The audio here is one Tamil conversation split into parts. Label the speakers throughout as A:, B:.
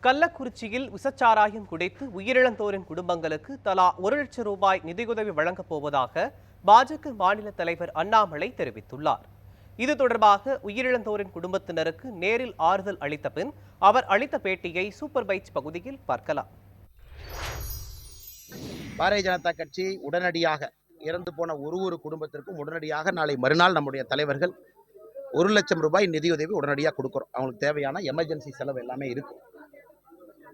A: கள்ளக்குறிச்சியில் விசச்சாராயம் குடித்து உயிரிழந்தோரின் குடும்பங்களுக்கு தலா 1,00,000 ரூபாய் நிதியுதவி வழங்கப் போவதாக பாஜக மாநில தலைவர் அண்ணாமலை தெரிவித்துள்ளார். இது தொடர்பாக உயிரிழந்தோரின் குடும்பத்தினருக்கு நேரில் ஆறுதல் அளித்த பின் அவர் அளித்த பேட்டியை சூப்பர் பைட்ஸ் பகுதியில் பார்க்கலாம்.
B: பாரதிய ஜனதா கட்சி உடனடியாக இறந்து போன ஒரு குடும்பத்திற்கும் உடனடியாக நாளை மறுநாள் நம்முடைய தலைவர்கள் 1,00,000 ரூபாய் நிதியுதவி உடனடியாக கொடுக்குறோம். அவங்களுக்கு தேவையான எமர்ஜென்சி செலவு எல்லாமே இருக்கும்.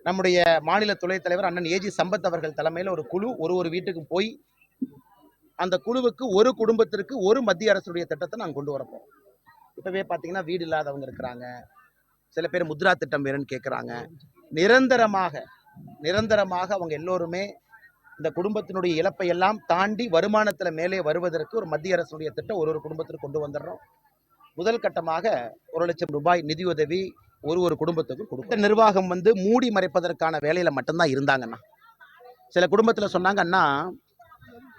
B: நம்முடைய மாநில துணைத் தலைவர் அண்ணன் ஏஜி சம்பத் அவர்கள் தலைமையில் ஒரு குழு ஒரு வீட்டுக்கு போய் அந்த குழுவுக்கு ஒரு குடும்பத்திற்கு ஒரு மத்திய அரசுடைய திட்டத்தை நாங்கள் கொண்டு வரப்போம். இப்பவே பார்த்தீங்கன்னா வீடு இல்லாதவங்க இருக்கிறாங்க, சில பேர் முத்ரா திட்டம் வேணும்னு கேட்குறாங்க. நிரந்தரமாக அவங்க எல்லோருமே இந்த குடும்பத்தினுடைய இழப்பை எல்லாம் தாண்டி வருமானத்தில் மேலே வருவதற்கு ஒரு மத்திய அரசுடைய திட்டம் ஒரு குடும்பத்திற்கு கொண்டு வந்துடுறோம். முதல் கட்டமாக 1,00,000 ரூபாய் நிதியுதவி ஒரு குடும்பத்துக்கு கொடுக்கும். நிர்வாகம் மூடி மறைப்பதற்கான வேலையில மட்டும்தான் இருந்தாங்கண்ணா. சில குடும்பத்தில் சொன்னாங்க, அண்ணா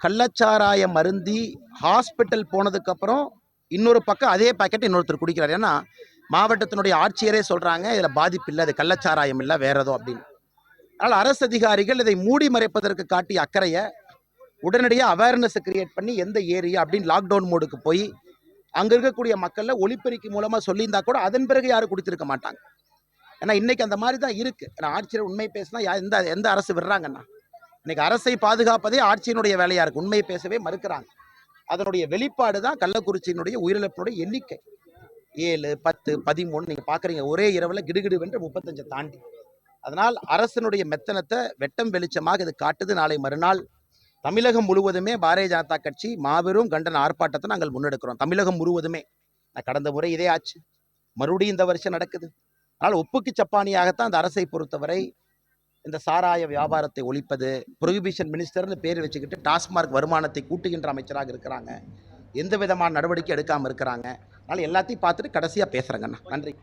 B: கள்ளச்சாராயம் மருந்தி ஹாஸ்பிட்டல் போனதுக்கு அப்புறம் இன்னொரு பக்கம் அதே பாக்கெட் இன்னொருத்தர் குடிக்கிறார். ஏன்னா மாவட்டத்தினுடைய ஆட்சியரே சொல்றாங்க இதுல பாதிப்பு இல்லை, அது கள்ளச்சாராயம் இல்லை வேற ஏதோ அப்படின்னு. அதனால் அரசு அதிகாரிகள் இதை மூடி மறைப்பதற்கு காட்டிய அக்கறையை உடனடியாக அவேர்னஸ் கிரியேட் பண்ணி எந்த ஏரியா அப்படின்னு லாக்டவுன் மோடுக்கு போய் அங்க இருக்கக்கூடிய மக்கள்ல ஒலிபெருக்கி மூலமா சொல்லியிருந்தா கூட அதன் பிறகு யாரும் குடித்திருக்க மாட்டாங்க. ஏன்னா இன்னைக்கு அந்த மாதிரி தான் இருக்கு. ஆட்சியர் உண்மை பேசினா எந்த அரசு விடுறாங்கன்னா, இன்னைக்கு அரசை பாதுகாப்பதே ஆட்சியினுடைய வேலையா இருக்கு. உண்மை பேசவே மறுக்கிறாங்க. அதனுடைய வெளிப்பாடு தான் கள்ளக்குறிச்சியினுடைய உயிரிழப்பினுடைய எண்ணிக்கை 7, 10, 13 நீங்க பாக்குறீங்க. ஒரே இரவுல கிடுகிடு வென்று 35 தாண்டி. அதனால் அரசனுடைய மெத்தனத்தை வெட்டம் வெளிச்சமாக இது காட்டுது. நாளை மறுநாள் தமிழகம் முழுவதுமே பாரதிய ஜனதா கட்சி மாபெரும் கண்டன ஆர்ப்பாட்டத்தை நாங்கள் முன்னெடுக்கிறோம். தமிழகம் முழுவதுமே. கடந்த முறை இதே ஆச்சு, மறுபடியும் இந்த வருஷம் நடக்குது. அதனால் ஒப்புக்கு சப்பானியாகத்தான் அந்த அரசை பொறுத்தவரை இந்த சாராய வியாபாரத்தை ஒழிப்பது, புரோஹிபிஷன் மினிஸ்டர்னு பேர் வச்சுக்கிட்டு டாஸ்மார்க் வருமானத்தை கூட்டுகின்ற அமைச்சராக இருக்கிறாங்க. எந்த விதமான நடவடிக்கை எடுக்காமல் இருக்கிறாங்க. அதனால் எல்லாத்தையும் பார்த்துட்டு கடைசியாக பேசுகிறேங்கண்ணா. நன்றி.